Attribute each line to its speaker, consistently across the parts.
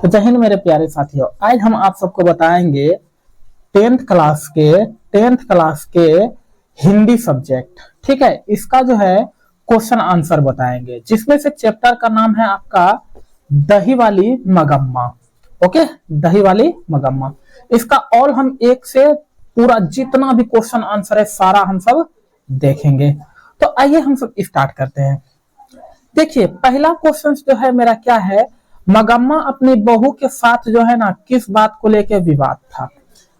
Speaker 1: तो जय हिंद मेरे प्यारे साथियों, आज हम आप सबको बताएंगे टेंथ क्लास के हिंदी सब्जेक्ट। ठीक है, इसका जो है क्वेश्चन आंसर बताएंगे, जिसमें से चैप्टर का नाम है आपका दही वाली मगम्मा। ओके, दही वाली मगम्मा। इसका ऑल हम एक से पूरा जितना भी क्वेश्चन आंसर है सारा हम सब देखेंगे। तो आइए हम सब स्टार्ट करते हैं। देखिए, पहला क्वेश्चन जो है मेरा क्या है, मगम्मा अपनी बहू के साथ जो है ना किस बात को लेकर विवाद था।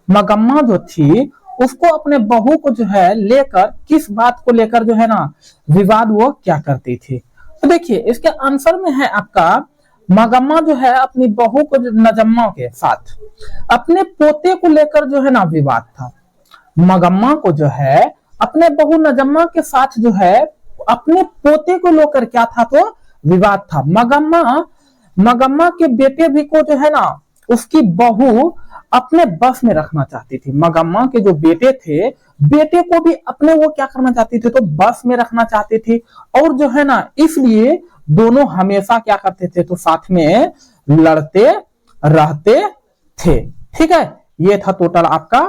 Speaker 1: मगम्मा जो थी उसको अपने बहू को जो है लेकर किस बात को लेकर जो है ना विवाद वो क्या करती थी। तो देखिए, इसके आंसर में है आपका मगम्मा जो है अपनी बहू को नजम्मा के साथ अपने पोते को लेकर जो है ना विवाद था। मगम्मा को जो है अपने बहू नजम्मा के साथ जो है अपने पोते को लेकर क्या था, तो विवाद था। मगम्मा के बेटे भी को जो है ना उसकी बहू अपने बस में रखना चाहती थी। मगम्मा के जो बेटे थे, बेटे को भी अपने वो क्या करना चाहती थी, तो बस में रखना चाहती थी। और जो है ना इसलिए दोनों हमेशा क्या करते थे, तो साथ में लड़ते रहते थे। ठीक है, ये था टोटल आपका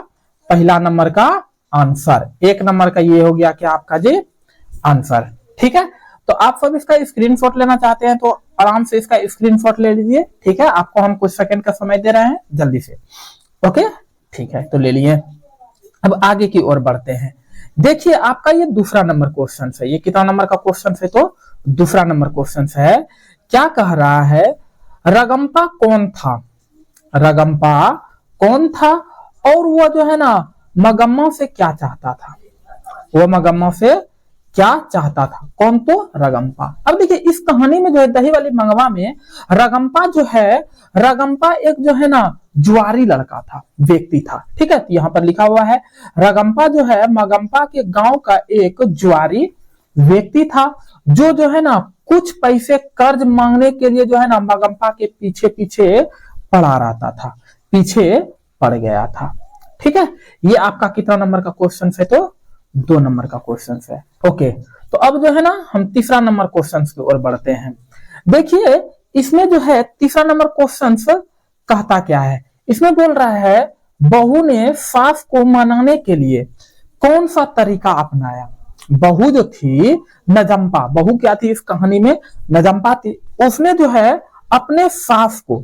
Speaker 1: पहला नंबर का आंसर। एक नंबर का ये हो गया क्या आपका जी आंसर। ठीक है, तो आप सब इसका स्क्रीनशॉट लेना चाहते हैं तो आराम से इसका स्क्रीनशॉट ले लीजिए। ठीक है, आपको हम कुछ सेकंड का समय दे रहे हैं, जल्दी से। ओके, ठीक है, तो ले लिए। अब आगे की ओर बढ़ते हैं। देखिए, आपका ये दूसरा नंबर क्वेश्चन है। ये कितना नंबर का क्वेश्चन है, तो दूसरा नंबर क्वेश्चन है। क्या कह रहा है, रगम्पा कौन था, रगम्पा कौन था और वो जो है ना मगम्मा से क्या चाहता था। वो मगम्मा से क्या चाहता था, कौन, तो रगम्पा। अब देखिए, इस कहानी में जो है दही वाली मंगवा में रगम्पा जो है, रगम्पा एक जो है ना जुआरी लड़का था, व्यक्ति था। ठीक है, यहाँ पर लिखा हुआ है रगम्पा जो है मगम्पा के गांव का एक जुआरी व्यक्ति था, जो है ना कुछ पैसे कर्ज मांगने के लिए जो है ना मगम्पा के पीछे पीछे पड़ा रहता था, पीछे पड़ गया था। ठीक है, ये आपका कितना नंबर का क्वेश्चन है, तो 2 नंबर का क्वेश्चन है। ओके, तो अब जो है ना हम तीसरा नंबर क्वेश्चन की ओर बढ़ते हैं। देखिए, इसमें जो है तीसरा नंबर क्वेश्चन कहता क्या है, इसमें बोल रहा है बहू ने सास को मनाने के लिए कौन सा तरीका अपनाया। बहू जो थी नजम्पा, बहू क्या थी इस कहानी में, नजम्पा थी। उसने जो है अपने सास को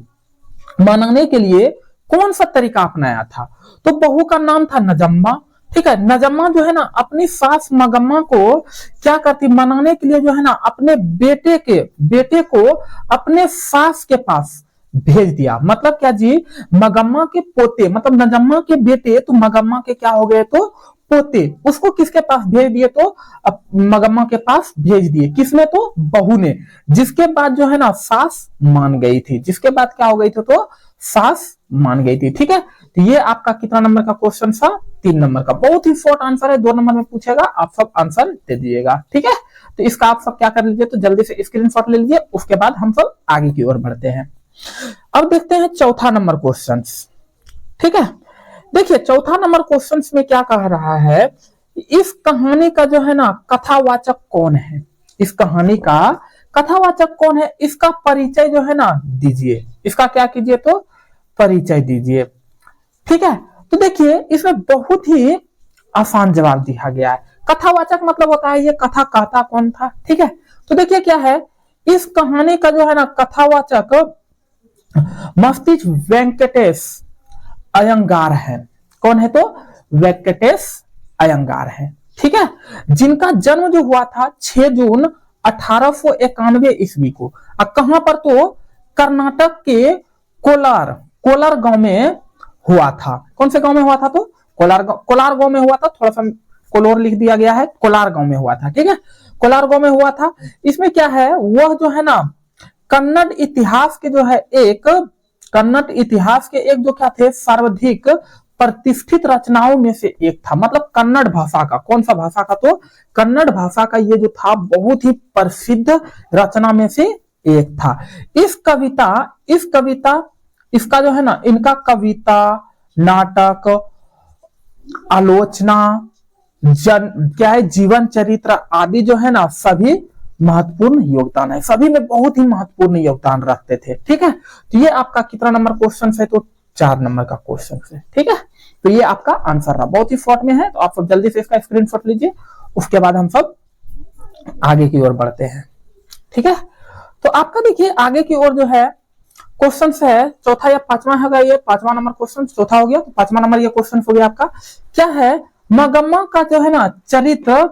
Speaker 1: मनाने के लिए कौन सा तरीका अपनाया था, तो बहू का नाम था नजम्मा। ठीक है, नजम्मा जो है ना अपनी सास मगम्मा को क्या करती, मनाने के लिए जो है ना अपने बेटे को अपने सास के पास भेज दिया। मतलब क्या जी, मगम्मा के पोते, मतलब नजम्मा के बेटे तो मगम्मा के क्या हो गए, तो पोते, उसको किसके पास भेज दिए, तो मगम्मा के पास भेज दिए। किसने, तो बहू ने। जिसके बाद जो है ना सास मान गई थी, जिसके बाद क्या हो गई थी, तो सास मान गई थी। ठीक है, तो ये आपका कितना नंबर का क्वेश्चन था, 3 नंबर का। बहुत ही शॉर्ट आंसर है, 2 नंबर में पूछेगा, आप सब आंसर दे दीजिएगा। ठीक है, तो इसका आप सब क्या कर लीजिए, तो जल्दी से स्क्रीनशॉट ले लीजिए, उसके बाद हम सब आगे की ओर बढ़ते हैं। अब देखते हैं चौथा नंबर क्वेश्चन। ठीक है, देखिए चौथा नंबर क्वेश्चन में क्या कह रहा है, इस कहानी का जो है ना कथावाचक कौन है, इस कहानी का कथावाचक कौन है, इसका परिचय जो है ना दीजिए। इसका क्या कीजिए, तो परिचय दीजिए। ठीक है, तो देखिए इसमें बहुत ही आसान जवाब दिया गया है। कथावाचक मतलब होता है ये कथा कहता कौन था। ठीक है, तो देखिए क्या है, इस कहानी का जो है ना कथावाचक मस्तिष्क वेंकटेश अयंगार है। कौन है, तो वेंकटेश अयंगार है। ठीक है, जिनका जन्म जो हुआ था 6 जून 1891 ईस्वी को। कहां पर, तो कर्नाटक के कोलार गांव में हुआ था। कौन से गांव में हुआ था, तो कोलार गांव में हुआ था। थोड़ा सा कोलोर लिख दिया गया है, कोलार गांव में हुआ था। ठीक है, कोलार गांव में हुआ था। इसमें क्या है, वह जो है ना कन्नड़ इतिहास के जो क्या थे, सर्वाधिक प्रतिष्ठित रचनाओं में से एक था। मतलब कन्नड़ भाषा का, कौन सा भाषा का, तो कन्नड़ भाषा का ये जो था बहुत ही प्रसिद्ध रचना में से एक था। इसका जो है ना, इनका कविता, नाटक, आलोचना, क्या है, जीवन चरित्र आदि जो है ना सभी महत्वपूर्ण योगदान है, सभी में बहुत ही महत्वपूर्ण योगदान रखते थे। ठीक है, तो ये आपका कितना नंबर क्वेश्चन है, तो 4 नंबर का क्वेश्चन है। ठीक है, तो ये आपका आंसर रहा, बहुत ही शॉर्ट में है, तो आप सब जल्दी से इसका स्क्रीनशॉट लीजिए, उसके बाद हम सब आगे की ओर बढ़ते हैं। ठीक है, तो आपका देखिए आगे की ओर जो है क्वेश्चन है, चौथा या पांचवा होगा, ये पांचवा नंबर क्वेश्चन, चौथा हो गया, तो पांचवा नंबर ये क्वेश्चन हो गया आपका। क्या है, मगम्मा का जो है ना चरित्र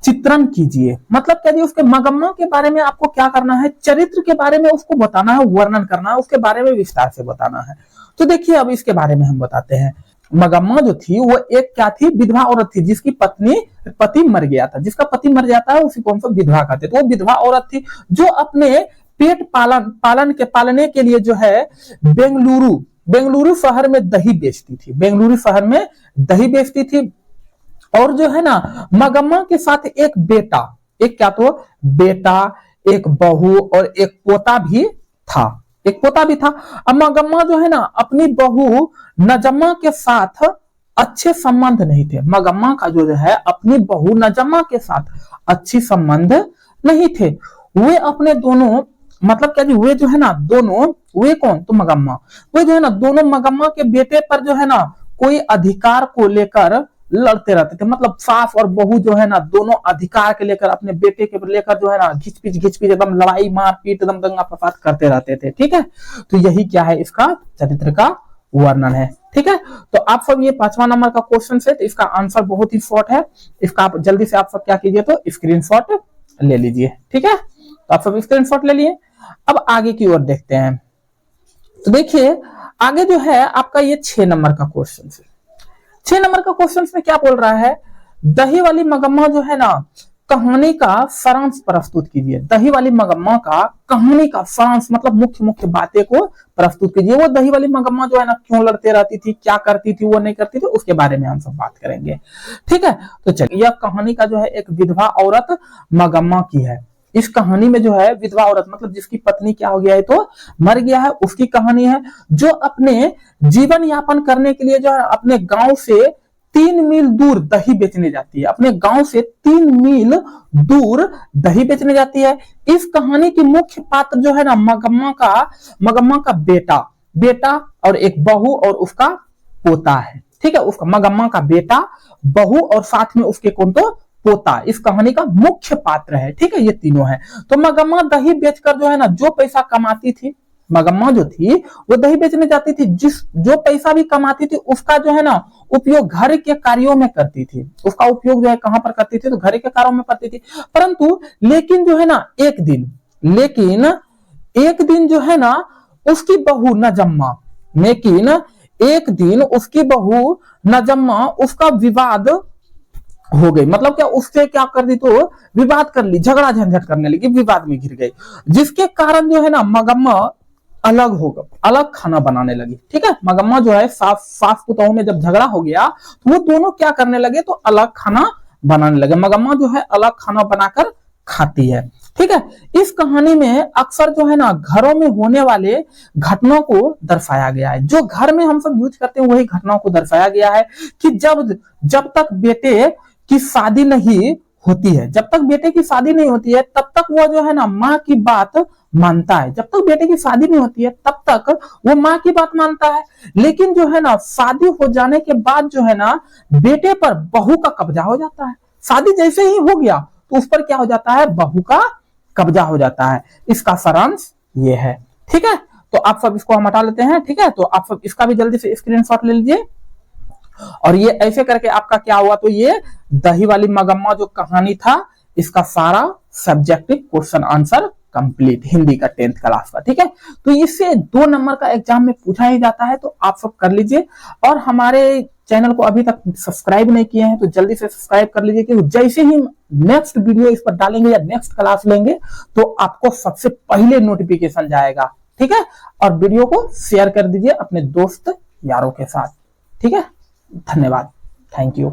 Speaker 1: चित्रण कीजिए। मतलब क्या जी, उसके मगम्मा के बारे में आपको क्या करना है, चरित्र के बारे में उसको बताना है, वर्णन करना है, उसके बारे में विस्तार से बताना है। तो देखिए अब इसके बारे में हम बताते हैं। मगम्मा जो थी वो एक क्या थी, विधवा औरत थी, जिसकी पति मर गया था। जिसका पति मर जाता है उसी को हम सब विधवा कहते, तो वो विधवा औरत थी जो अपने पेट पालने के लिए जो है बेंगलुरु शहर में दही बेचती थी, बेंगलुरु शहर में दही बेचती थी। और जो है ना मगम्मा के साथ एक बेटा, एक क्या तो बेटा, एक बहू और एक पोता भी था, एक पोता भी था। अब मगम्मा जो है ना अपनी बहू नजम्मा के साथ अच्छे संबंध नहीं थे। मगम्मा का जो है अपनी बहू नजम्मा के साथ अच्छी संबंध नहीं थे। वे अपने दोनों, मतलब क्या जी, वे जो है ना दोनों, वे कौन, तो मगम्मा, वे जो है ना दोनों मगम्मा के बेटे पर जो है ना कोई अधिकार को लेकर लड़ते रहते थे। मतलब सास और बहू जो है ना दोनों अधिकार के लेकर, अपने बेटे के लेकर जो है ना घिचपिच एकदम लड़ाई मारपीट एकदम दंगा फसाद करते रहते थे। ठीक है, तो यही क्या है, इसका चरित्र का वर्णन है। ठीक है, तो आप सब ये पांचवा नंबर का क्वेश्चन है, तो इसका आंसर बहुत ही शॉर्ट है। इसका आप जल्दी से आप सब क्या कीजिए, तो स्क्रीनशॉट ले लीजिए। ठीक है, तो आप सब स्क्रीनशॉट ले लिए। अब आगे की ओर देखते हैं। तो देखिए आगे जो है आपका ये 6 नंबर का क्वेश्चन है। 6 नंबर का क्वेश्चन में क्या बोल रहा है, दही वाली मगम्मा जो है ना कहानी का सारांश प्रस्तुत कीजिए। दही वाली मगम्मा का कहानी का सारांश मतलब मुख्य मुख्य बातें को प्रस्तुत कीजिए। वो दही वाली मगम्मा जो है ना क्यों लड़ते रहती थी, क्या करती थी, वो नहीं करती थी, उसके बारे में हम सब बात करेंगे। ठीक है, तो चलिए, यह कहानी का जो है एक विधवा औरत मगम्मा की है। इस कहानी में जो है विधवा औरत मतलब जिसकी पत्नी क्या हो गया है, तो मर गया है, उसकी कहानी है, जो अपने जीवन यापन करने के लिए जो है अपने गांव से 3 मील दूर दही बेचने जाती है। अपने गांव से 3 मील दूर दही बेचने जाती है। इस कहानी की मुख्य पात्र जो है ना मगम्मा का बेटा और एक बहू और उसका पोता है। ठीक है, उसका मगम्मा का बेटा, बहू और साथ में उसके कौन, तो पोता इस कहानी का मुख्य पात्र है। ठीक है, ये तीनों है। तो मगम्मा दही बेचकर जो है ना जो पैसा कमाती थी, मगम्मा जो थी वो दही बेचने जाती थी, जो पैसा भी कमाती थी उसका जो है ना उपयोग घर के कार्यों में करती थी। उसका उपयोग जो है कहां पर करती थी, तो घर के कार्यों में करती थी। परंतु लेकिन जो है ना एक दिन जो है ना उसकी बहू नजम्मा, लेकिन एक दिन उसकी बहू नजम्मा उसका विवाद हो गई। मतलब क्या, उससे क्या कर दी, तो विवाद कर ली, झगड़ा झंझट करने लगी, विवाद में घिर गई, जिसके कारण जो है ना मगम्मा अलग खाना बनाने लगी। ठीक है, मगम्मा जो है सास पुतोहू में जब झगड़ा हो गया तो वो दोनों क्या करने लगे, तो अलग खाना बनाने लगे। मगम्मा जो है अलग खाना बनाकर खाती है। ठीक है, इस कहानी में अक्सर जो है ना घरों में होने वाले घटनाओं को दर्शाया गया है। जो घर में हम सब यूज करते हैं वही घटनाओं को दर्शाया गया है कि जब तक बेटे की शादी नहीं होती है, जब तक बेटे की शादी नहीं होती है तब तक वो जो है ना माँ की बात मानता है। जब तक बेटे की शादी नहीं होती है तब तक वो माँ की बात मानता है। लेकिन जो है ना शादी हो जाने के बाद जो है ना बेटे पर बहू का कब्जा हो जाता है। शादी जैसे ही हो गया तो उस पर क्या हो जाता है, बहू का कब्जा हो जाता है। इसका सारांश ये है। ठीक है, तो आप सब इसको हम हटा लेते हैं। ठीक है, तो आप सब इसका भी जल्दी से स्क्रीनशॉट ले लीजिए। और ये ऐसे करके आपका क्या हुआ, तो ये दही वाली मगम्मा जो कहानी था इसका सारा subjective question answer complete, Hindi का 10th क्लास का। ठीक है, तो इससे 2 नंबर का एग्जाम में पूछा ही जाता है, तो आप सब कर लीजिए। और हमारे चैनल को अभी तक सब्सक्राइब नहीं किए हैं तो जल्दी से सब्सक्राइब कर लीजिए, क्योंकि जैसे ही नेक्स्ट वीडियो इस पर डालेंगे या नेक्स्ट क्लास लेंगे तो आपको सबसे पहले नोटिफिकेशन जाएगा। ठीक है, और वीडियो को शेयर कर दीजिए अपने दोस्त यारों के साथ। ठीक है, धन्यवाद, थैंक यू।